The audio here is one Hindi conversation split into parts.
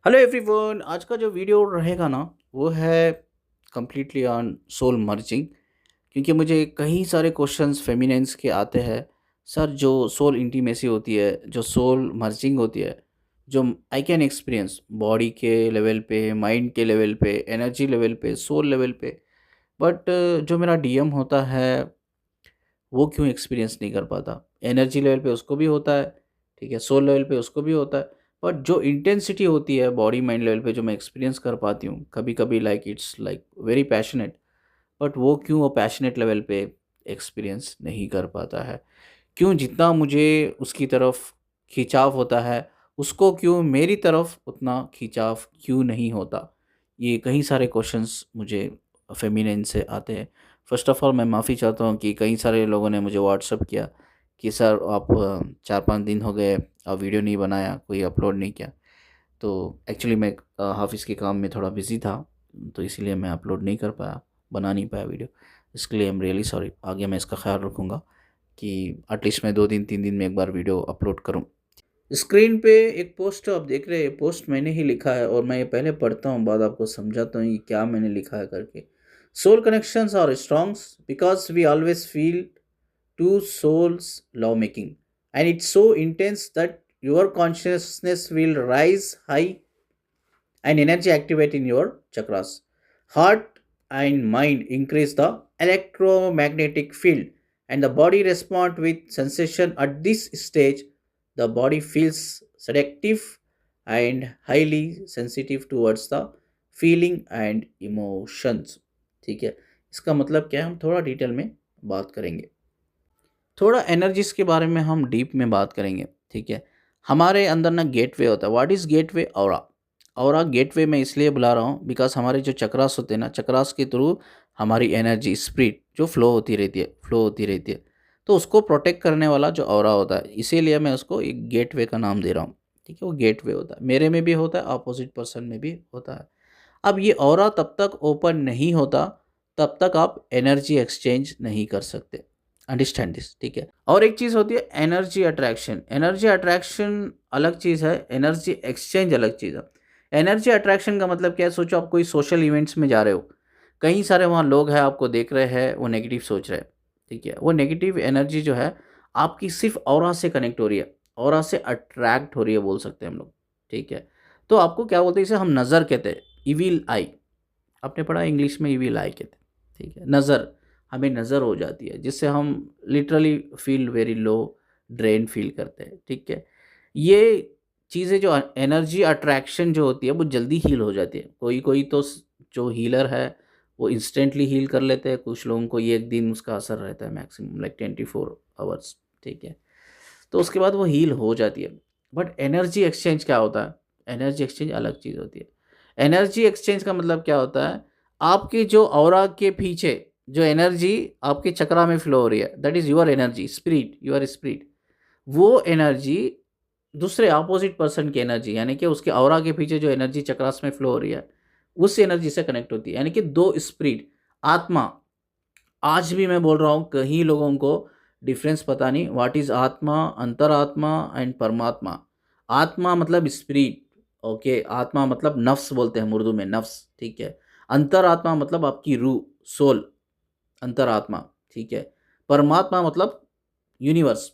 हेलो एवरीवन, आज का जो वीडियो रहेगा ना वो है कंप्लीटली ऑन सोल मर्जिंग। क्योंकि मुझे कई सारे क्वेश्चंस फेमिनिन्स के आते हैं। सर, जो सोल इंटीमेसी होती है, जो सोल मर्जिंग होती है, जो आई कैन एक्सपीरियंस बॉडी के लेवल पे, माइंड के लेवल पे, एनर्जी लेवल पे, सोल लेवल पे, बट जो मेरा डीएम होता है वो क्यों एक्सपीरियंस नहीं कर पाता। एनर्जी लेवल पे उसको भी होता है, ठीक है, सोल लेवल पे उसको भी होता है, बट जो इंटेंसिटी होती है बॉडी माइंड लेवल पे जो मैं एक्सपीरियंस कर पाती हूँ कभी कभी, like it's like very passionate, but वो क्यों वो पैशनेट लेवल पे एक्सपीरियंस नहीं कर पाता है। क्यों जितना मुझे उसकी तरफ खिंचाव होता है उसको क्यों मेरी तरफ उतना खिंचाव क्यों नहीं होता। ये कई सारे क्वेश्चंस मुझे फेमिनिन से आते हैं। फ़र्स्ट ऑफ़ ऑल मैं माफ़ी चाहता हूँ कि कई सारे लोगों ने मुझे व्हाट्सएप किया कि सर आप 4-5 दिन हो गए, आप वीडियो नहीं बनाया, कोई अपलोड नहीं किया। तो एक्चुअली मैं ऑफ़िस के काम में थोड़ा बिज़ी था, तो इसीलिए मैं अपलोड नहीं कर पाया, बना नहीं पाया वीडियो। इसके लिए आई एम रियली सॉरी। आगे मैं इसका ख़्याल रखूँगा कि एटलीस्ट मैं 2 दिन 3 दिन में एक बार वीडियो अपलोड करूँ। स्क्रीन पे एक पोस्ट आप देख रहे हैं, पोस्ट मैंने ही लिखा है और मैं ये पहले पढ़ता हूँ, बाद आपको समझाता हूँ कि क्या मैंने लिखा है करके। Soul connections are strong because we always feel to souls lawmaking, and it's so intense that your consciousness will rise high and energy activate in your chakras. Heart and mind increase the electromagnetic field, and the body respond with sensation. At this stage, the body feels seductive and highly sensitive towards the feeling and emotions. ठीक है, इसका मतलब क्या है हम थोड़ा डिटेल में बात करेंगे। थोड़ा एनर्जीज के बारे में हम डीप में बात करेंगे, ठीक है। हमारे अंदर ना गेटवे होता है। What is gateway? Aura. Aura gateway मैं इसलिए बुला रहा हूँ बिकॉज हमारे जो चक्रास होते हैं ना, चक्रास के थ्रू हमारी एनर्जी स्पिरिट जो फ्लो होती रहती है, तो उसको प्रोटेक्ट करने वाला जो ऑरा होता है, इसीलिए मैं उसको एक गेटवे का नाम दे रहा हूँ। ठीक है, वो गेटवे होता है, मेरे में भी होता है, अपोजिट पर्सन में भी होता है। अब ये ऑरा तब तक ओपन नहीं होता तब तक आप एनर्जी एक्सचेंज नहीं कर सकते। अंडरस्टैंड दिस, ठीक है। और एक चीज़ होती है एनर्जी अट्रैक्शन। एनर्जी अट्रैक्शन अलग चीज़ है, एनर्जी एक्सचेंज अलग चीज़ है। एनर्जी अट्रैक्शन का मतलब क्या है? सोचो आप कोई सोशल इवेंट्स में जा रहे हो, कई सारे वहाँ लोग हैं, आपको देख रहे हैं, वो नेगेटिव सोच रहे हैं, ठीक है। वो नेगेटिव एनर्जी जो है आपकी सिर्फ ऑरा से कनेक्ट हो रही है, ऑरा से अट्रैक्ट हो रही है बोल सकते हैं हम लोग, ठीक है। तो आपको क्या बोलते हैं, इसे हम नज़र कहते हैं, इविल आई। आपने पढ़ा इंग्लिश में, इविल आई कहते हैं, ठीक है। नज़र, हमें नज़र हो जाती है जिससे हम literally feel very low, drain feel करते हैं, ठीक है। ये चीज़ें जो एनर्जी अट्रैक्शन जो होती है वो जल्दी हील हो जाती है। कोई कोई तो जो हीलर है वो इंस्टेंटली हील कर लेते हैं, कुछ लोगों को ये एक दिन उसका असर रहता है, मैक्सिमम लाइक 24 आवर्स, ठीक है। तो उसके बाद वो हील हो जाती है। बट एनर्जी एक्सचेंज क्या होता है? एनर्जी एक्सचेंज अलग चीज़ होती है। एनर्जी एक्सचेंज का मतलब क्या होता है? आपके जो ऑरा के पीछे जो एनर्जी आपके चक्रा में फ्लो हो रही है, that is your energy, spirit, your spirit. वो एनर्जी दूसरे अपोजिट पर्सन की एनर्जी, यानी कि उसके ऑरा के पीछे जो एनर्जी चक्रास में फ्लो हो रही है, उस एनर्जी से कनेक्ट होती है। यानी कि 2 स्पिरिट, आत्मा। आज भी मैं बोल रहा हूँ, कई लोगों को डिफरेंस पता नहीं, व्हाट इज़ आत्मा, अंतरात्मा एंड परमात्मा। आत्मा मतलब स्पिरिट, ओके। आत्मा मतलब नफ्स बोलते हैं हम उर्दू में, नफ्स, ठीक है। अंतरात्मा मतलब आपकी रूह, सोल, अंतरात्मा, ठीक है। परमात्मा मतलब यूनिवर्स,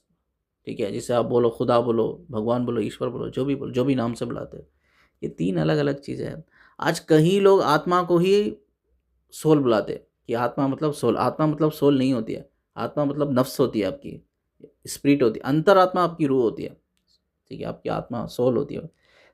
ठीक है। जिसे आप बोलो खुदा बोलो, भगवान बोलो, ईश्वर बोलो, जो भी नाम से बुलाते हो, ये 3 अलग-अलग चीज़ें हैं। आज कई लोग आत्मा को ही सोल बुलाते हैं कि आत्मा मतलब सोल। आत्मा मतलब सोल नहीं होती है, आत्मा मतलब नफ्स होती है आपकी, स्पिरिट होती है। अंतरात्मा आपकी रूह होती है, ठीक है, आपकी आत्मा सोल होती है।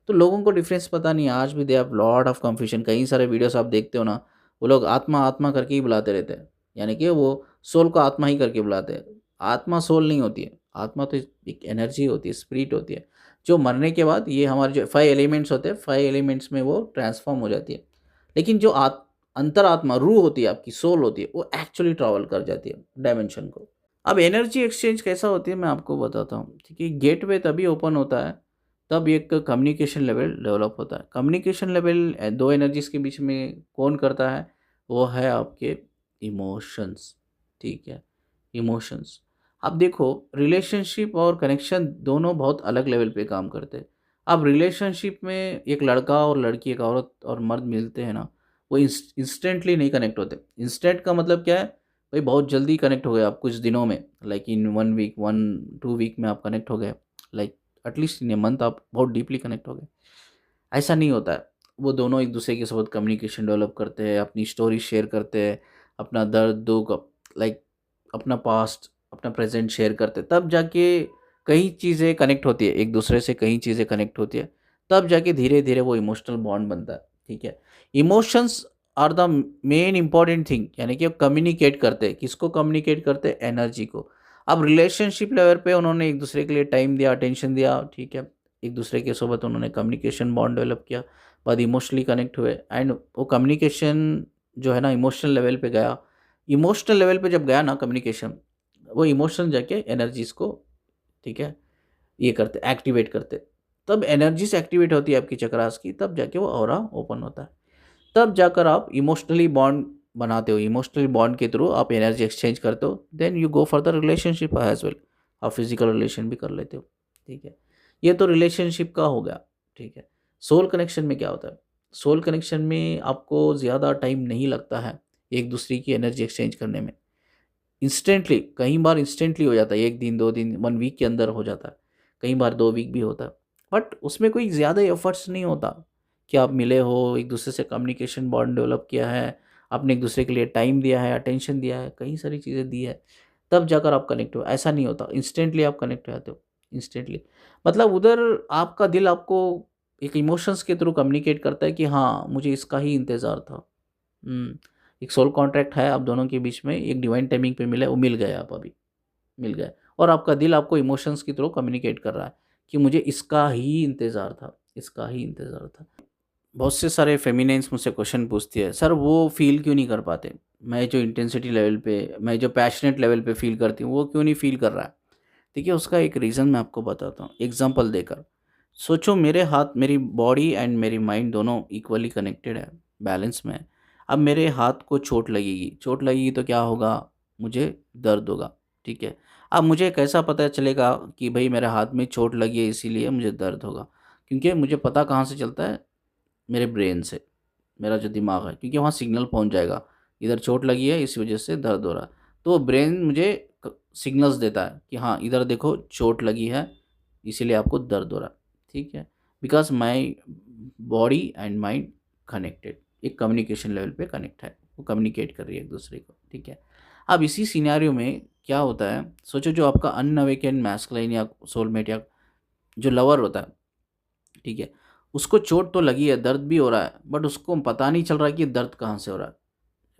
तो लोगों को डिफरेंस पता नहीं है, आज भी they have lot of confusion. कई सारे वीडियोस आप देखते हो ना, वो लोग आत्मा आत्मा करके ही बुलाते रहते हैं, यानी कि वो सोल को आत्मा ही करके बुलाते हैं। आत्मा सोल नहीं होती है, आत्मा तो एक एनर्जी होती है, स्पिरिट होती है, जो मरने के बाद ये हमारे जो 5 एलिमेंट्स होते हैं, 5 एलिमेंट्स में वो ट्रांसफॉर्म हो जाती है। लेकिन जो अंतरात्मा रूह होती है, आपकी सोल होती है, वो एक्चुअली ट्रैवल कर जाती है डायमेंशन को। अब एनर्जी एक्सचेंज कैसा होती है मैं आपको बताता हूँ, ठीक है। गेटवे तभी ओपन होता है तब एक कम्युनिकेशन लेवल डेवलप होता है। कम्युनिकेशन लेवल दो एनर्जीज के बीच में कौन करता है? वो है आपके इमोशंस, ठीक है, इमोशंस। अब देखो, रिलेशनशिप और कनेक्शन दोनों बहुत अलग लेवल पे काम करते हैं। अब रिलेशनशिप में एक लड़का और लड़की, एक औरत और मर्द मिलते हैं ना, वो इंस्टेंटली नहीं कनेक्ट होते। इंस्टेंट का मतलब क्या है? भाई बहुत जल्दी कनेक्ट हो गए आप कुछ दिनों में, लाइक इन 1 वीक, 1-2 वीक में आप कनेक्ट हो गए, like at least in a month आप बहुत डीपली कनेक्ट हो गए। ऐसा नहीं होता है। वो दोनों एक दूसरे के साथ कम्युनिकेशन डेवलप करते हैं, अपनी स्टोरी शेयर करते हैं, अपना दर्द दुख, लाइक अपना पास्ट, अपना प्रेजेंट शेयर करते हैं, तब जाके कई चीज़ें कनेक्ट होती है, एक दूसरे से कई चीज़ें कनेक्ट होती है, तब जाके धीरे धीरे वो इमोशनल बॉन्ड बनता है। ठीक है, emotions are the main important thing, यानी कि वो कम्युनिकेट करते हैं, किसको कम्युनिकेट करते हैं? एनर्जी को। अब रिलेशनशिप लेवल पे उन्होंने एक दूसरे के लिए टाइम दिया, अटेंशन दिया, ठीक है, एक दूसरे के सोबत उन्होंने कम्युनिकेशन बॉन्ड डेवलप किया, बाद इमोशनली कनेक्ट हुए, एंड वो कम्युनिकेशन जो है ना इमोशनल लेवल पे गया। इमोशनल लेवल पे जब गया ना कम्युनिकेशन, वो इमोशन जाके एनर्जीज को, ठीक है, ये करते, एक्टिवेट करते। तब एनर्जीज एक्टिवेट होती है आपकी चक्रास की, तब जाके वो ऑरा ओपन होता है। तब जाकर आप इमोशनली बॉन्ड बनाते हो, इमोशनली बॉन्ड के थ्रू आप एनर्जी एक्सचेंज करते हो, then you go for the relationship as well. आप फिजिकल रिलेशन भी कर लेते हो। ठीक है, ये तो रिलेशनशिप का हो गया। ठीक है, सोल कनेक्शन में क्या होता है? सोल कनेक्शन में आपको ज़्यादा टाइम नहीं लगता है एक दूसरे की एनर्जी एक्सचेंज करने में। इंस्टेंटली, कई बार इंस्टेंटली हो जाता है, 1 दिन 2 दिन 1 वीक के अंदर हो जाता है, कई बार 2 वीक भी होता है। बट उसमें कोई ज़्यादा एफर्ट्स नहीं होता कि आप मिले हो, एक दूसरे से कम्युनिकेशन बॉन्ड डेवलप किया है, आपने एक दूसरे के लिए टाइम दिया है, अटेंशन दिया है, कई सारी चीज़ें दी है, तब जाकर आप कनेक्ट हो। ऐसा नहीं होता, इंस्टेंटली आप कनेक्ट हो जाते हो, इंस्टेंटली। मतलब उधर आपका दिल आपको एक इमोशंस के थ्रू कम्युनिकेट करता है कि हाँ, मुझे इसका ही इंतज़ार था। एक सोल कॉन्ट्रैक्ट है आप दोनों के बीच में, एक डिवाइन टाइमिंग पे मिला है, वो मिल गए आप अभी, मिल गए, और आपका दिल आपको इमोशंस के थ्रू कम्युनिकेट कर रहा है कि मुझे इसका ही इंतज़ार था, इसका ही इंतज़ार था। बहुत से सारे फेमिनाइन्स मुझसे क्वेश्चन पूछती है, सर वो फ़ील क्यों नहीं कर पाते? मैं जो इंटेंसिटी लेवल पे, मैं जो पैशनेट लेवल पे फ़ील करती हूँ, वो क्यों नहीं फ़ील कर रहा है? देखिए, उसका एक रीज़न मैं आपको बताता हूँ, एग्ज़ाम्पल देकर। सोचो, मेरे हाथ, मेरी बॉडी एंड मेरी माइंड दोनों इक्वली कनेक्टेड है, बैलेंस में है। अब मेरे हाथ को चोट लगेगी तो क्या होगा? मुझे दर्द होगा, ठीक है? अब मुझे कैसा पता चलेगा कि भई मेरे हाथ में चोट लगी है इसीलिए मुझे दर्द होगा? क्योंकि मुझे पता कहाँ से चलता है? मेरे ब्रेन से, मेरा जो दिमाग है, क्योंकि वहाँ सिग्नल पहुँच जाएगा, इधर चोट लगी है इस वज़ह से दर्द हो रहा है। तो ब्रेन मुझे सिग्नल्स देता है कि हाँ, इधर देखो चोट लगी है, इसीलिए आपको दर्द हो रहा है, ठीक है? Because my body and mind connected, एक कम्युनिकेशन लेवल पे कनेक्ट है, वो कम्युनिकेट कर रही है एक दूसरे को, ठीक है? अब इसी सिनेरियो में क्या होता है, सोचो जो आपका अनअवेकेन्ड मैस्कुलिन या सोलमेट या जो लवर होता है, ठीक है? उसको चोट तो लगी है, दर्द भी हो रहा है, बट उसको पता नहीं चल रहा है कि दर्द कहाँ से हो रहा है।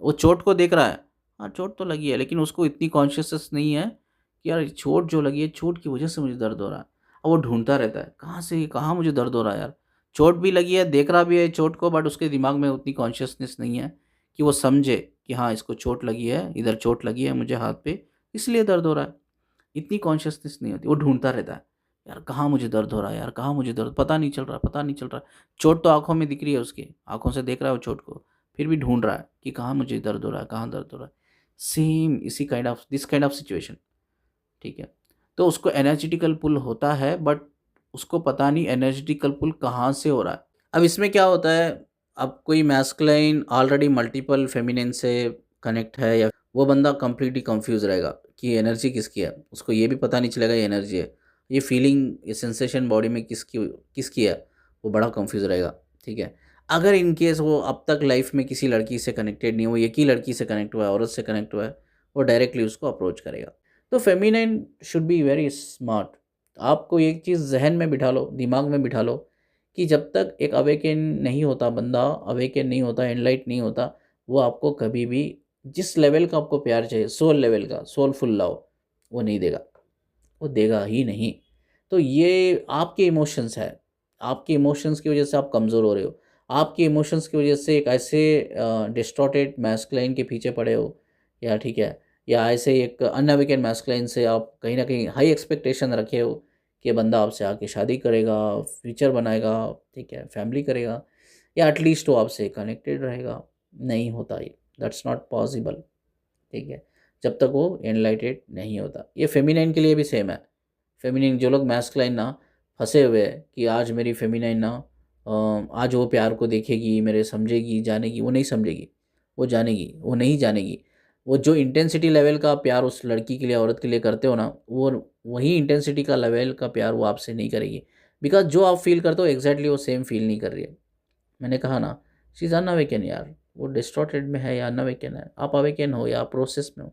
वो चोट को देख रहा है, हाँ, चोट तो लगी है, लेकिन उसको इतनी कॉन्शियसनेस नहीं है कि यार चोट जो लगी है, चोट की वजह से मुझे दर्द हो रहा है। और वो ढूँढता रहता है, कहाँ से, कहाँ मुझे दर्द हो रहा है यार? चोट भी लगी है, देख रहा भी है चोट को, बट उसके दिमाग में उतनी कॉन्शियसनेस नहीं है कि वो समझे कि हाँ, इसको चोट लगी है, इधर चोट लगी है मुझे हाथ पे, इसलिए दर्द हो रहा है। इतनी कॉन्शियसनेस नहीं होती, वो ढूँढता रहता है, यार कहाँ मुझे दर्द हो रहा है यार, कहाँ मुझे दर्द, पता नहीं चल रहा, पता नहीं चल रहा। चोट तो आँखों में दिख रही है उसकी, आँखों से देख रहा है वो चोट को, फिर भी ढूँढ रहा है कि कहाँ मुझे दर्द हो रहा है, कहाँ दर्द हो रहा है। सेम इसी kind of, this kind of situation, ठीक है? तो उसको एनर्जेटिकल पुल होता है, बट उसको पता नहीं एनर्जेटिकल पुल कहाँ से हो रहा है। अब इसमें क्या होता है, अब कोई मैस्कुलाइन ऑलरेडी मल्टीपल फेमिनिन से कनेक्ट है, या वो बंदा कंप्लीटली कंफ्यूज रहेगा कि एनर्जी किसकी है, उसको ये भी पता नहीं चलेगा ये एनर्जी है, ये फीलिंग, ये सेंसेशन बॉडी में किसकी किसकी है, वो बड़ा कंफ्यूज रहेगा, ठीक है? अगर इन केस वो अब तक लाइफ में किसी लड़की से कनेक्टेड नहीं, वो एक ही लड़की से कनेक्ट हुआ है, औरत से कनेक्ट हुआ है, वो डायरेक्टली उसको अप्रोच करेगा। तो feminine should be very smart. आपको एक चीज़ जहन में बिठा लो, दिमाग में बिठा लो कि जब तक एक अवेकन नहीं होता बंदा, अवेकन नहीं होता, एनलाइट नहीं होता, वो आपको कभी भी जिस लेवल का आपको प्यार चाहिए, सोल लेवल का, सोलफुल लव, वो नहीं देगा, वो देगा ही नहीं। तो ये आपके इमोशंस है, आपके इमोशंस की वजह से आप कमज़ोर हो रहे हो, आपके इमोशंस की वजह से एक ऐसे डिस्टॉर्टेड मैस्कुलाइन के पीछे पड़े हो, या ठीक है, या ऐसे एक अनअवेकन मैस्कुलाइन से आप कहीं न कहीं हाई एक्सपेक्टेशन रखे हो कि ये बंदा आपसे आके शादी करेगा, फ्यूचर बनाएगा, ठीक है, फैमिली करेगा, या एटलीस्ट वो आपसे कनेक्टेड रहेगा। नहीं होता ये, दैट्स नॉट पॉसिबल, ठीक है, जब तक वो एनलाइटेड नहीं होता। ये फेमिनाइन के लिए भी सेम है। फेमिनिन जो लोग मैस्कुलाइन ना, फंसे हुए हैं कि आज मेरी फेमिनाइन ना आज वो प्यार को देखेगी, मेरे समझेगी, जानेगी। वो नहीं समझेगी, वो जानेगी, वो नहीं जानेगी। वो जो इंटेंसिटी लेवल का प्यार उस लड़की के लिए, औरत के लिए करते हो ना, वो वही इंटेंसिटी का लेवल का प्यार वो आपसे नहीं करेगी। बिकॉज जो आप फील करते हो एग्जैक्टली वो सेम फील नहीं कर रही है। मैंने कहा ना, शी इज़ अनअवेकन यार। वो डिस्टॉर्टेड में है या अनअवेकन है, आप अवेकन हो या प्रोसेस में हो।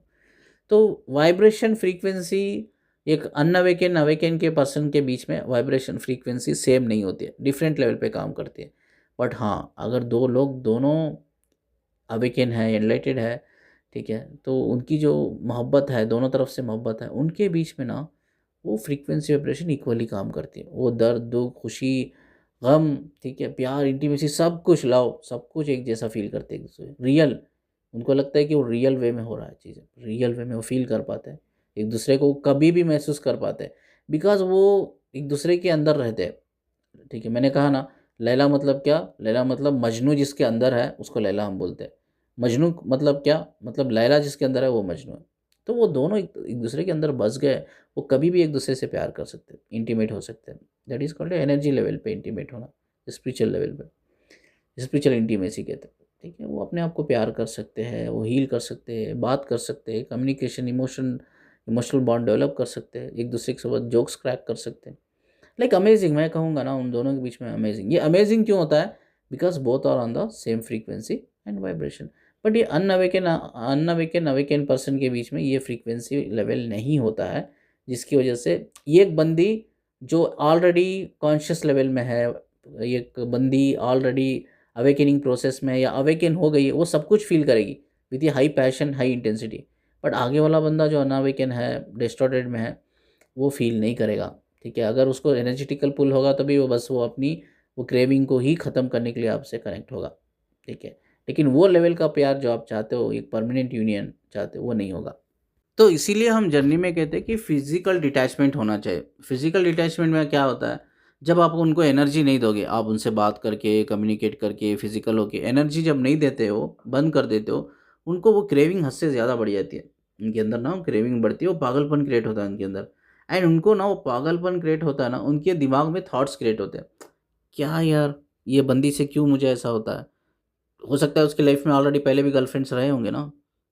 तो वाइब्रेशन फ्रीक्वेंसी एक अनअवेकन अवेकन के पर्सन के बीच में वाइब्रेशन फ्रीक्वेंसी सेम नहीं होती है, डिफरेंट लेवल पे काम करती है। बट हाँ, अगर दो लोग दोनों अवेकन है, एनलाइटेड है, ठीक है, तो उनकी जो मोहब्बत है, दोनों तरफ से मोहब्बत है, उनके बीच में ना वो फ्रीक्वेंसी वाइब्रेशन इक्वली काम करती है। वो दर्द, दुख, खुशी, गम, ठीक है, प्यार, इंटीमेसी, सब कुछ, लव, सब कुछ एक जैसा फील करते हैं एक दूसरे, रियल। उनको लगता है कि वो रियल वे में हो रहा है चीज़ें, रियल वे में वो फील कर पाते हैं एक दूसरे को, कभी भी महसूस कर पाते हैं। बिकॉज वो एक दूसरे के अंदर रहते हैं। ठीक है, मैंने कहा ना, लैला मतलब क्या? लैला मतलब मजनू जिसके अंदर है उसको लैला हम बोलते हैं। मजनू मतलब क्या? मतलब लैला जिसके अंदर है वो मजनू है। तो वो दोनों एक दूसरे के अंदर बस गए। वो कभी भी एक दूसरे से प्यार कर सकते हैं, इंटीमेट हो सकते हैं। That is called energy level पे इंटीमेट होना, स्पिरिचुअल लेवल पे, स्पिरिचुअल इंटीमेसी कहते हैं। ठीक है, वो अपने आप को प्यार कर सकते हैं, वो हील कर सकते हैं, बात कर सकते हैं, कम्युनिकेशन, इमोशनल बॉन्ड डेवलप कर सकते हैं, एक दूसरे के साथ जोक्स क्रैक कर सकते हैं। लाइक अमेजिंग, मैं कहूँगा ना उन दोनों के बीच में अमेजिंग। ये अमेजिंग क्यों होता है? Because both are on the same frequency and vibration. But ये अनअवेकन अवेकन पर्सन के बीच में ये फ्रीक्वेंसी लेवल नहीं होता है, जिसकी वजह से ये एक बंदी जो ऑलरेडी कॉन्शियस लेवल में है, एक बंदी ऑलरेडी अवेकनिंग प्रोसेस में है या अवेकन हो गई है, वो सब कुछ फील करेगी विद ये high passion, high intensity. But आगे वाला बंदा जो अनअवेकन है, डिस्टॉर्टेड में है, वो फील नहीं करेगा। ठीक है, अगर उसको एनर्जेटिकल पुल होगा तभी वो बस वो अपनी वो क्रेविंग को ही ख़त्म करने के लिए आपसे कनेक्ट होगा। ठीक है, लेकिन वो लेवल का प्यार जो आप चाहते हो, एक परमानेंट यूनियन चाहते हो, वो नहीं होगा। तो इसीलिए हम जर्नी में कहते हैं कि फिजिकल डिटैचमेंट होना चाहिए। फिजिकल डिटैचमेंट में क्या होता है? जब आप उनको एनर्जी नहीं दोगे, आप उनसे बात करके, कम्युनिकेट करके, फिजिकल होके एनर्जी जब नहीं देते हो, बंद कर देते हो, उनको वो क्रेविंग हद से ज़्यादा बढ़ जाती है। उनके अंदर ना क्रेविंग बढ़ती है, वो पागलपन क्रिएट होता है उनके अंदर। एंड उनको ना वो पागलपन क्रिएट होता है ना, उनके दिमाग में थॉट्स क्रिएट होते हैं। क्या यार, ये बंदी से क्यों मुझे ऐसा होता है? हो सकता है उसकी लाइफ में ऑलरेडी पहले भी गर्लफ्रेंड्स रहे होंगे ना,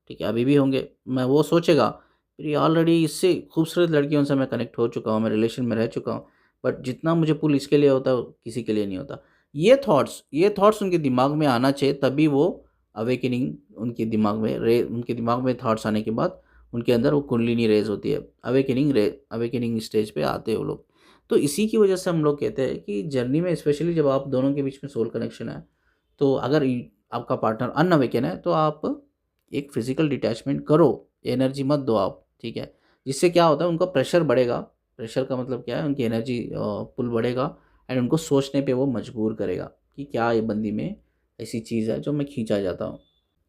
ठीक है, अभी भी होंगे। मैं वो सोचेगा, फिर ये ऑलरेडी इससे खूबसूरत लड़कियों से मैं कनेक्ट हो चुका हूँ, मैं रिलेशन में रह चुका हूँ, बट जितना मुझे पुल इसके लिए होता है वो किसी के लिए नहीं होता। ये थॉट्स उनके दिमाग में आना चाहिए, तभी वो अवेकनिंग उनके दिमाग में उनके दिमाग में थॉट्स आने के बाद उनके अंदर वो कुंडलिनी रेज होती है, अवेकनिंग स्टेज पे आते हैं वो लोग। तो इसी की वजह से हम लोग कहते हैं कि जर्नी में, स्पेशली जब आप दोनों के बीच में सोल कनेक्शन है, तो अगर आपका पार्टनर अनअवेकन है तो आप एक फिजिकल डिटैचमेंट करो, एनर्जी मत दो आप। ठीक है, जिससे क्या होता है, उनका प्रेशर बढ़ेगा। प्रेशर का मतलब क्या है? उनकी एनर्जी पुल बढ़ेगा एंड उनको सोचने पे वो मजबूर करेगा कि क्या ये बंदी में ऐसी चीज़ है जो मैं खींचा जाता हूँ।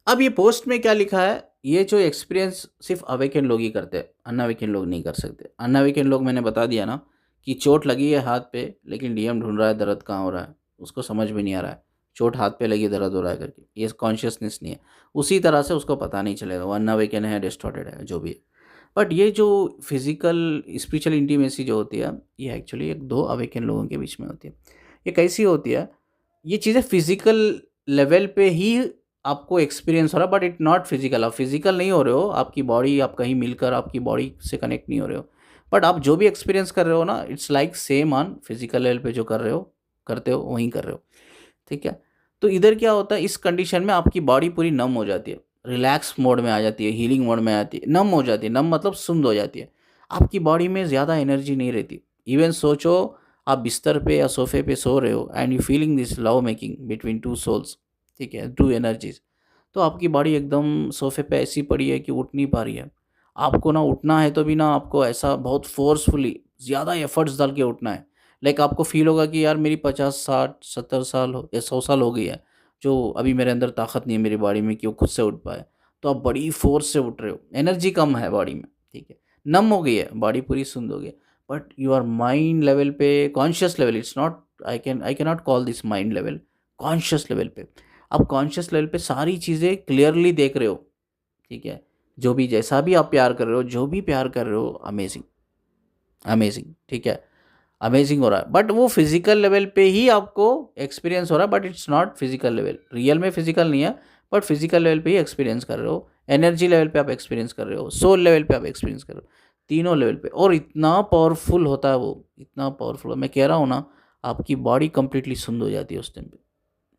अब ये पोस्ट में क्या लिखा है? ये जो एक्सपीरियंस सिर्फ अवेकन लोग ही करते हैं, अनअवेकन लोग नहीं कर सकते। अनअवेकन लोग, मैंने बता दिया ना, कि चोट लगी है हाथ पे, लेकिन डीएम ढूंढ रहा है दर्द कहाँ हो रहा है, उसको समझ में नहीं आ रहा है। चोट हाथ पे लगी, दर्द हो रहा है करके, ये कॉन्शियसनेस नहीं है। उसी तरह से उसको पता नहीं चलेगा वो अनअवेकन है, डिस्टॉर्टेड है, जो भी है। बट ये जो फिजिकल स्पिरिचुअल इंटीमेसी जो होती है, ये एक्चुअली एक दो अवेकन लोगों के बीच में होती है। ये कैसी होती है? ये चीज़ें फिजिकल लेवल पे ही आपको एक्सपीरियंस हो रहा है, बट इट नॉट फिजिकल। आप फिजिकल नहीं हो रहे हो, आपकी बॉडी, आप कहीं मिलकर आपकी बॉडी से कनेक्ट नहीं हो रहे हो, बट आप जो भी एक्सपीरियंस कर रहे हो ना, it's like same on physical level पे जो कर रहे हो, करते हो वहीं कर रहे हो। ठीक है, तो इधर क्या होता है, इस कंडीशन में आपकी बॉडी पूरी नम हो जाती है, रिलैक्स मोड में आ जाती है, हीलिंग मोड में आ जाती है, नम हो जाती है। नम मतलब सुंद हो जाती है, आपकी बॉडी में ज़्यादा एनर्जी नहीं रहती। इवन सोचो, आप बिस्तर पे या सोफे पे सो रहे हो and you feeling this love making between two souls, ठीक है, टू एनर्जीज। तो आपकी बॉडी एकदम सोफे पे ऐसी पड़ी है कि उठ नहीं पा रही है। आपको ना उठना है तो भी ना, आपको ऐसा बहुत फोर्सफुली ज़्यादा एफर्ट्स डाल के उठना है। लाइक आपको फील होगा कि यार मेरी 50, 60, 70 साल हो या 100 साल हो गई है, जो अभी मेरे अंदर ताकत नहीं है मेरी बॉडी में कि वो खुद से उठ पाए। तो आप बड़ी फोर्स से उठ रहे हो, एनर्जी कम है बॉडी में, ठीक है, नम हो गई है बॉडी, पूरी सुंद हो गई। बट योर माइंड लेवल पे, conscious level, it's not, I can not call this mind level, conscious level पे, आप कॉन्शियस लेवल पे सारी चीज़ें क्लियरली देख रहे हो। ठीक है, जो भी, जैसा भी आप प्यार कर रहे हो, जो भी प्यार कर रहे हो, अमेजिंग, अमेजिंग। ठीक है, अमेजिंग हो रहा है, बट वो फिजिकल लेवल पे ही आपको एक्सपीरियंस हो रहा है, but it's not physical level, real में फिजिकल नहीं है, बट फिजिकल लेवल पे ही एक्सपीरियंस कर रहे हो, एनर्जी लेवल पे आप एक्सपीरियंस कर रहे हो, सोल लेवल पे आप एक्सपीरियंस कर रहे हो, तीनों लेवल पे। और इतना पावरफुल होता है वो, इतना पावरफुल, मैं कह रहा हूँ ना, आपकी बॉडी कंप्लीटली सुंद हो जाती है उस टाइम पे,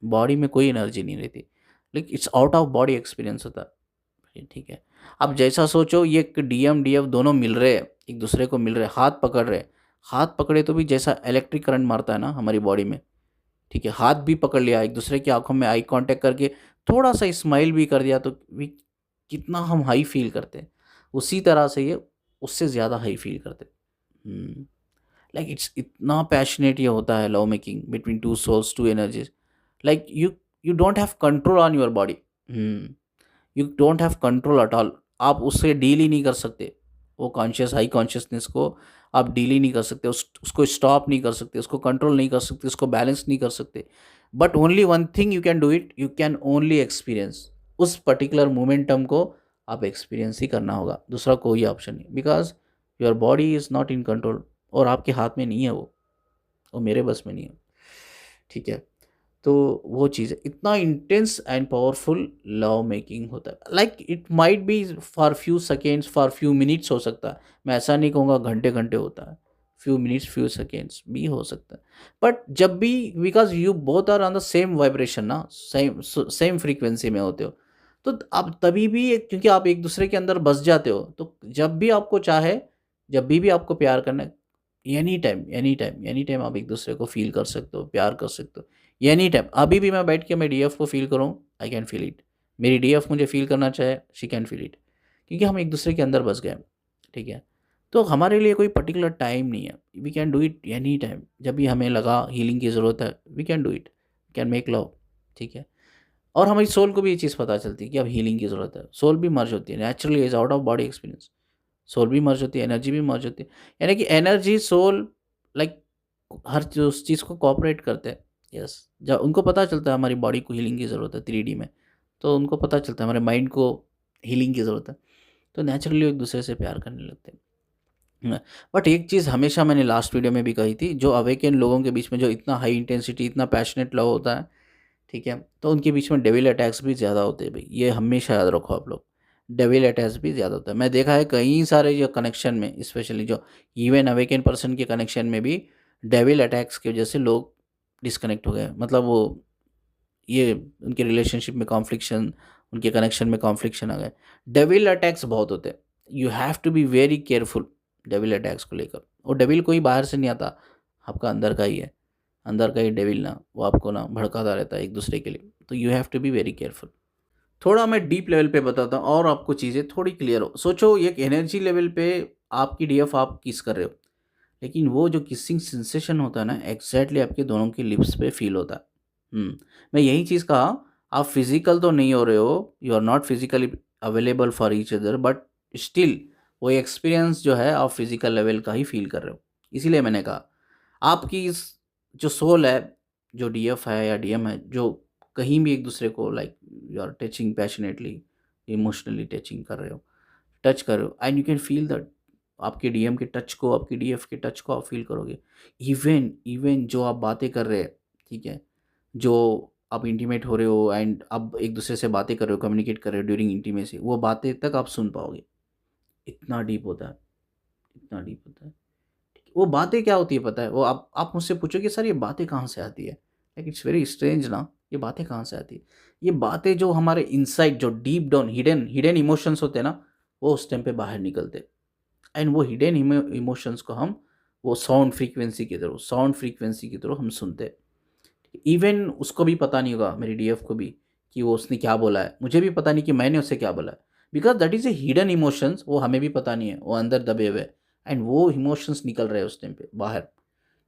बॉडी में कोई एनर्जी नहीं रहती, लेकिन it's out of body experience होता है। ठीक है, अब जैसा सोचो, ये डीएम डीएफ दोनों मिल रहे हैं, एक दूसरे को मिल रहे हैं, हाथ पकड़ रहे हैं, हाथ पकड़े तो भी जैसा इलेक्ट्रिक करंट मारता है ना हमारी बॉडी में, ठीक है, हाथ भी पकड़ लिया, एक दूसरे की आंखों में आई कांटेक्ट करके थोड़ा सा स्माइल भी कर दिया, तो भी कितना हम हाई फील करते हैं, उसी तरह से ये उससे ज़्यादा हाई फील करते हैं। लाइक इट्स इतना पैशनेट ये होता है, love making between two souls, two energies, like you don't have control on your body, you don't have control at all, आप उससे डील ही नहीं कर सकते, वो कॉन्शियस हाई कॉन्शियसनेस को आप डील ही नहीं कर सकते, उसको स्टॉप नहीं कर सकते, उसको कंट्रोल नहीं कर सकते, उसको बैलेंस नहीं कर सकते, but only one thing you can do it, you can only experience उस पर्टिकुलर मोमेंटम को, आप एक्सपीरियंस ही करना होगा, दूसरा कोई ऑप्शन नहीं, because your body is not in control, और आपके हाथ में नहीं है वो मेरे बस में नहीं है। ठीक है, तो वो चीज़ है, इतना intense and powerful love making होता है, like it might be for few seconds, for few minutes हो सकता है, मैं ऐसा नहीं कहूँगा घंटे घंटे होता है, फ्यू मिनट्स फ्यू सेकेंड्स भी हो सकता है, बट जब भी, because you both are on the same vibration ना, सेम सेम फ्रीक्वेंसी में होते हो, तो आप तभी भी क्योंकि आप एक दूसरे के अंदर बस जाते हो, तो जब भी आपको चाहे, जब भी आपको प्यार करना है, any time any time any time आप एक दूसरे को फील कर सकते हो, प्यार कर सकते हो, एनी टाइम, अभी भी मैं बैठ के मैं डीएफ को फील करूँ, आई कैन फील इट, मेरी डीएफ मुझे फील करना चाहे, शी कैन फील इट, क्योंकि हम एक दूसरे के अंदर बस गए। ठीक है, तो हमारे लिए कोई पर्टिकुलर टाइम नहीं है, we can do it any time, जब भी हमें लगा हीलिंग की ज़रूरत है, we can do it, can make love. ठीक है, और हमारी सोल को भी ये चीज़ पता चलती है कि अब हीलिंग की ज़रूरत है, सोल भी मर्ज होती है naturally, is out of body experience, soul भी मर्ज होती है, एनर्जी भी मर्ज होती है, यानी कि एनर्जी सोल, लाइक हर उस चीज़ को कोऑपरेट करते हैं। यस, जब उनको पता चलता है हमारी बॉडी को हीलिंग की ज़रूरत है 3D में, तो उनको पता चलता है हमारे माइंड को हीलिंग की ज़रूरत है, तो नेचुरली एक दूसरे से प्यार करने लगते हैं। बट एक चीज़ हमेशा मैंने लास्ट वीडियो में भी कही थी, जो अवेकन लोगों के बीच में जो इतना हाई इंटेंसिटी, इतना पैशनेट लव होता है, ठीक है, तो उनके बीच में डेविल अटैक्स भी ज़्यादा होते हैं भाई, ये हमेशा याद रखो आप लोग, डेविल अटैक्स भी ज़्यादा होता है, मैं देखा है कई सारे जो कनेक्शन में, स्पेशली जो इवन अवेकन पर्सन के कनेक्शन में भी डेविल अटैक्स की वजह से लोग डिस्कनेक्ट हो गए, मतलब वो ये उनके रिलेशनशिप में कॉन्फ्लिक्शन, उनके कनेक्शन में कॉन्फ्लिक्शन आ गए, डेविल अटैक्स बहुत होते हैं, you have to be very careful devil attacks को लेकर, और डेविल कोई बाहर से नहीं आता, आपका अंदर का ही है, अंदर का ही डेविल ना, वो आपको ना भड़काता रहता है एक दूसरे के लिए, तो you have to be very careful. थोड़ा मैं डीप लेवल पे बताता हूँ और आपको चीज़ें थोड़ी क्लियर हो, सोचो एक एनर्जी लेवल पे आपकी डीएफ आप किस कर रहे हो, लेकिन वो जो किसिंग सेंसेशन होता है ना, एग्जैक्टली आपके दोनों के लिप्स पे फील होता है। मैं यही चीज़ कहा, आप फिजिकल तो नहीं हो रहे हो, you are not physically available for each other, but still वो एक्सपीरियंस जो है आप फिजिकल लेवल का ही फील कर रहे हो, इसीलिए मैंने कहा आपकी इस जो सोल है, जो डीएफ है या डीएम है, जो कहीं भी एक दूसरे को like you are touching passionately, emotionally touching कर रहे हो, टच कर रहे हो, and you can feel that, आपके डीएम के टच को, आपकी डीएफ के टच को आप फील करोगे, इवन इवन जो आप बातें कर रहे हैं, ठीक है, जो आप इंटीमेट हो रहे हो एंड आप एक दूसरे से बातें कर रहे हो, कम्युनिकेट कर रहे हो ड्यूरिंग इंटीमेसी, वो बातें तक आप सुन पाओगे, इतना डीप होता है, इतना डीप होता है। वो बातें क्या होती है पता है, वो आप मुझसे पूछोगे सर ये बातें कहाँ से आती है, लाइक इट्स वेरी स्ट्रेंज ना, ये बातें कहाँ से आती है, ये बातें जो हमारे इनसाइड, जो deep down hidden hidden emotions होते हैं ना, वो उस टाइम पे बाहर निकलते, एंड वो हिडन इमोशंस को हम, वो साउंड फ्रीक्वेंसी के थ्रू हम सुनते, इवन उसको भी पता नहीं होगा, मेरी डीएफ को भी, कि वो उसने क्या बोला है, मुझे भी पता नहीं कि मैंने उससे क्या बोला है, because that is a hidden emotions, वो हमें भी पता नहीं है, वो अंदर दबे हुए, एंड वो इमोशंस निकल रहे हैं उस टाइम पे बाहर,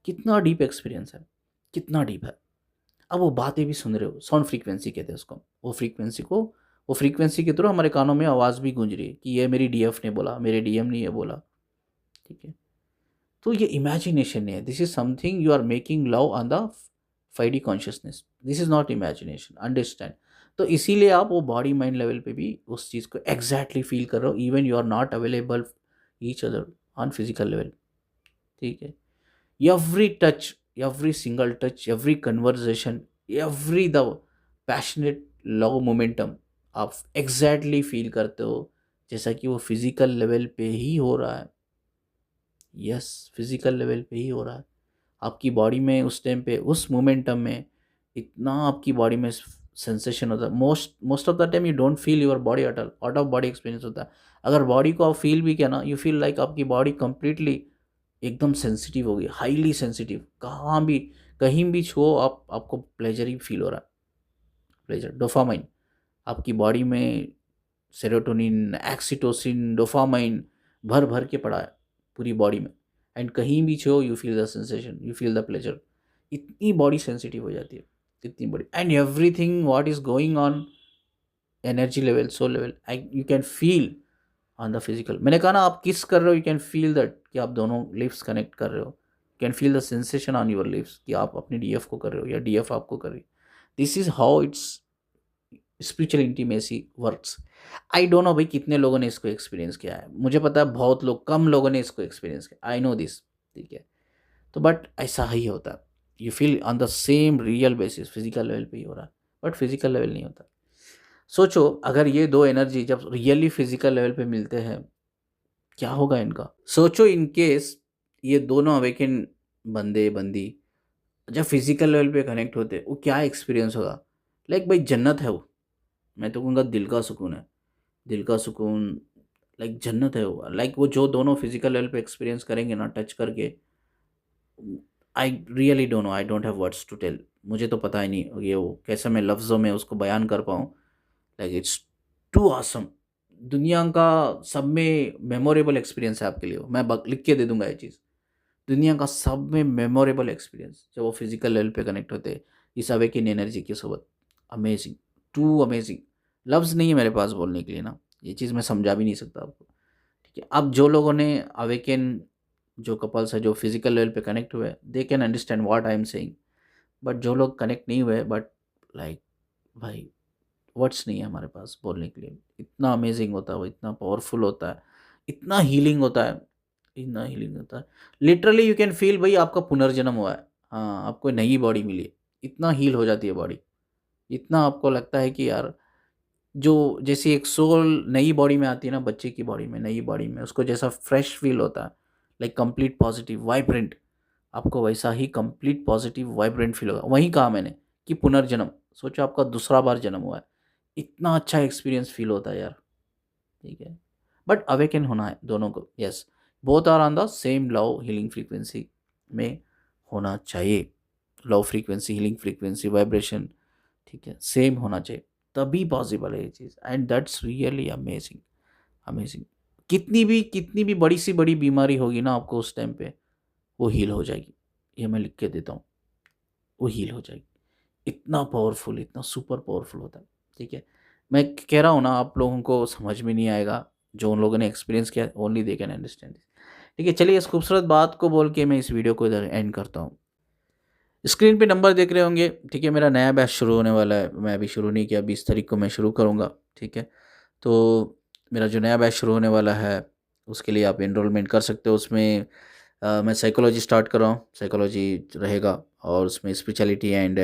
कितना डीप एक्सपीरियंस है, कितना डीप है। अब वो बातें भी सुन रहे हो, साउंड फ्रीक्वेंसी कहते हैं उसको, वो फ्रीक्वेंसी के थ्रू हमारे कानों में आवाज़ भी गूंज रही है कि ये मेरी डीएफ ने बोला, मेरे डीएम ने ये बोला। ठीक है, तो ये इमेजिनेशन नहीं है, this is something you are making love on the 5D consciousness, this is not imagination, understand. तो इसीलिए आप वो बॉडी माइंड लेवल पे भी उस चीज़ को एग्जैक्टली फील कर रहे हो, even you are not available each other on physical level. ठीक है, every touch, every single touch, every conversation, every the passionate love momentum आप एग्जैक्टली फील करते हो जैसा कि वो फिजिकल लेवल पे ही हो रहा है। यस, फिजिकल लेवल पे ही हो रहा है। आपकी बॉडी में उस टाइम पे उस मोमेंटम में इतना आपकी बॉडी में सेंसेशन होता है। Most most of the time you don't feel your body at all, out of body experience होता है। अगर बॉडी को आप फील भी किया ना, यू फील लाइक आपकी बॉडी कंप्लीटली एकदम सेंसिटिव हो गई, हाईली सेंसिटिव। कहाँ भी कहीं भी छुओ आप, आपको प्लेजर ही फील हो रहा है। प्लेजर, डोपामाइन आपकी बॉडी में, सेरोटोनिन, एक्सीटोसिन, डोपामाइन भर भर के पड़ा है पूरी बॉडी में। एंड कहीं भी छो you feel the sensation, you feel the pleasure. इतनी बॉडी सेंसिटिव हो जाती है, इतनी बड़ी। And everything what is going on energy level, soul level, I you can feel on the physical. मैंने कहा ना, आप किस कर रहे हो, यू कैन फील दैट कि आप दोनों लिप्स कनेक्ट कर रहे हो। You can feel the sensation on your lips कि आप अपने डीएफ को कर रहे हो या डीएफ आपको कर रही है। This is how it's spiritual intimacy works. I don't know भाई कितने लोगों ने इसको एक्सपीरियंस किया है, मुझे पता है बहुत लोग, कम लोगों ने इसको एक्सपीरियंस किया, आई नो दिस। ठीक है, तो बट ऐसा ही होता है। You feel on the same real basis, physical level पे ही हो रहा है, बट फिजिकल लेवल नहीं होता। सोचो अगर ये दो एनर्जी जब रियली फिजिकल लेवल पे मिलते हैं, क्या होगा इनका। सोचो इन केस ये दोनों अवेकन बंदे बंदी जब फिजिकल लेवल पे कनेक्ट होते, वो क्या एक्सपीरियंस होगा। लाइक भाई जन्नत है वो, मैं तो कहूँगा दिल का सुकून है, दिल का सुकून। लाइक जन्नत है वो, लाइक वो जो दोनों फिजिकल लेवल पे एक्सपीरियंस करेंगे ना टच करके, I really don't know, I don't have words to tell. मुझे तो पता ही नहीं ये वो कैसे मैं लफ्ज़ों में उसको बयान कर पाऊँ। Like it's too awesome. दुनिया का सब में मेमोरेबल एक्सपीरियंस है आपके लिए वो। मैं लिख के दे दूंगा ये चीज़। दुनिया का सब में मेमोरेबल एक्सपीरियंस जब वो फिजिकल लेवल पे कनेक्ट होते हैं इस अवेकिन एनर्जी के सोबत। Amazing, too amazing. लफ्ज़ नहीं है मेरे पास बोलने के लिए ना, ये चीज़ मैं समझा भी नहीं सकता आपको। ठीक है, अब जो लोगों ने अवेकन, जो कपल्स है जो फिजिकल लेवल पे कनेक्ट हुए, they can understand what I am saying. But जो लोग कनेक्ट नहीं हुए, बट लाइक भाई वर्ड्स नहीं है हमारे पास बोलने के लिए। इतना अमेजिंग होता है वो, इतना पावरफुल होता है, इतना हीलिंग होता है, इतना हीलिंग होता है। लिटरली यू कैन फील भाई आपका पुनर्जन्म हुआ है। हाँ, आपको नई बॉडी मिली है, इतना हील हो जाती है बॉडी। इतना आपको लगता है कि यार, जो जैसे एक सोल नई बॉडी में आती है ना, बच्चे की बॉडी में, नई बॉडी में उसको जैसा फ्रेश फील होता है, लाइक कंप्लीट पॉजिटिव वाइब्रेंट, आपको वैसा ही कंप्लीट पॉजिटिव वाइब्रेंट फील होगा। वहीं कहा मैंने कि पुनर्जन्म, सोचो आपका दूसरा बार जन्म हुआ है, इतना अच्छा एक्सपीरियंस फील होता है यार। ठीक है, बट अवेकन होना है दोनों को। Yes, both are on the same love healing frequency में होना चाहिए। Love frequency, healing frequency, vibration, ठीक है, सेम होना चाहिए, तभी पॉसिबल है ये चीज़। And that's really amazing, amazing. कितनी भी बड़ी सी बड़ी बीमारी होगी ना आपको उस टाइम पे, वो हील हो जाएगी। ये मैं लिख के देता हूँ, वो हील हो जाएगी। इतना पावरफुल, इतना सुपर पावरफुल होता है। ठीक है, मैं कह रहा हूँ ना, आप लोगों को समझ में नहीं आएगा, जो उन लोगों ने एक्सपीरियंस किया ओनली दे कैन अंडरस्टैंड। ठीक है, चलिए इस खूबसूरत बात को बोल के मैं इस वीडियो को इधर एंड करता हूँ। स्क्रीन पे नंबर देख रहे होंगे। ठीक है, मेरा नया बैच शुरू होने वाला है, मैं अभी शुरू नहीं किया, 20 तारीख को मैं शुरू करूँगा। ठीक है, तो मेरा जो नया बैच शुरू होने वाला है उसके लिए आप एनरोलमेंट कर सकते हो। उसमें मैं साइकोलॉजी स्टार्ट कर रहा हूँ, साइकोलॉजी रहेगा, और उसमें spirituality and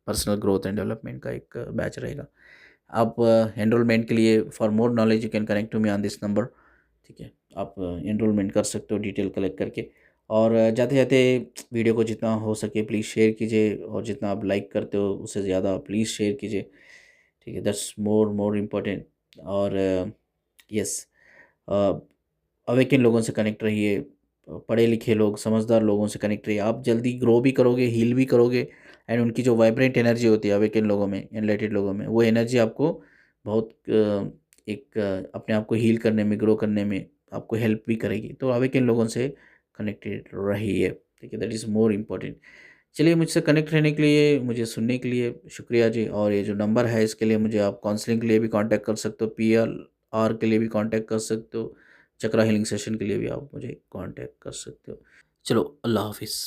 personal growth and development का एक बैच रहेगा। आप एनरोलमेंट के लिए, for more knowledge you can connect to me on this number. ठीक है, आप एनरोलमेंट कर सकते हो डिटेल कलेक्ट करके। और जाते जाते वीडियो को जितना हो सके प्लीज़ शेयर कीजिए, और जितना आप लाइक करते हो उससे ज़्यादा प्लीज़ शेयर कीजिए। ठीक है, दैट्स मोर इम्पोर्टेंट। और यस, अवेकन लोगों से कनेक्ट रहिए, पढ़े लिखे लोग, समझदार लोगों से कनेक्ट रहिए। आप जल्दी ग्रो भी करोगे, हील भी करोगे। एंड उनकी जो वाइब्रेंट एनर्जी होती है अवेकन लोगों में, एनलाइटेड लोगों में, वो एनर्जी आपको बहुत एक अपने आप को हील करने में, ग्रो करने में आपको हेल्प भी करेगी। तो अवेकन लोगों से कनेक्टेड रहिए। ठीक है, दैट इज़ मोर इम्पोर्टेंट। चलिए, मुझसे कनेक्ट रहने के लिए, मुझे सुनने के लिए शुक्रिया जी। और ये जो नंबर है इसके लिए मुझे आप काउंसलिंग के लिए भी कांटेक्ट कर सकते हो, PLR के लिए भी कांटेक्ट कर सकते हो, चक्रा हीलिंग सेशन के लिए भी आप मुझे कांटेक्ट कर सकते हो। चलो, अल्लाह हाफिज़।